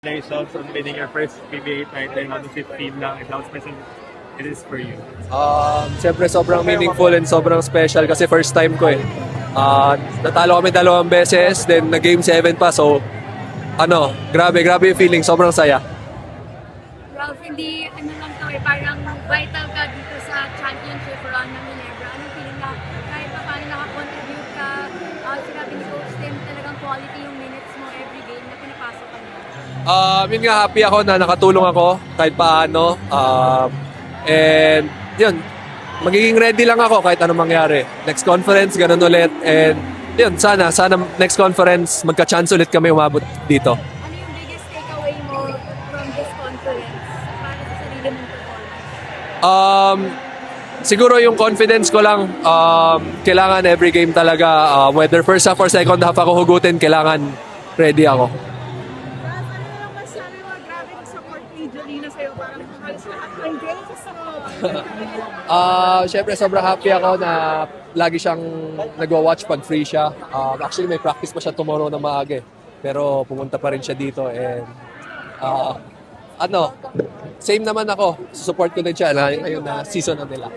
Congratulations on winning your first PBA title. How does it feel lang? And how special it is for you? Siyempre sobrang meaningful and sobrang special kasi first time ko eh. Natalo kami 2 beses, then nag-game 7 pa. So, grabe yung feeling. Sobrang saya. Ralph, hindi lang to parang vital ka dito sa championship run ng Ginebra. Anong feeling na kahit pa paano nakakontribute ka, sinabi ni Coach Tim, talagang quality yung minutes mo every game na pinapasok ka niya? Yun nga, happy ako na nakatulong ako kahit paano. And yun, magiging ready lang ako kahit anong mangyari. Next conference, ganun ulit. And yun, sana next conference, magka-chance ulit kami umabot dito. Ano yung biggest takeaway mo from this conference para sa sarili mong performance? Siguro yung confidence ko lang, kailangan every game talaga, whether first half or second half ako hugutin, kailangan ready ako. Ralph, ano na lang masabi mo? Grabe yung support ni Jolina sa'yo. Parang halos lahat ng games mo. Siyempre sobrang happy ako na lagi siyang nagwa-watch pag free siya. Actually may practice pa siya tomorrow na maaga eh. Pero pumunta pa rin siya dito and same naman ako. Support ko din siya na ngayon na season na nila.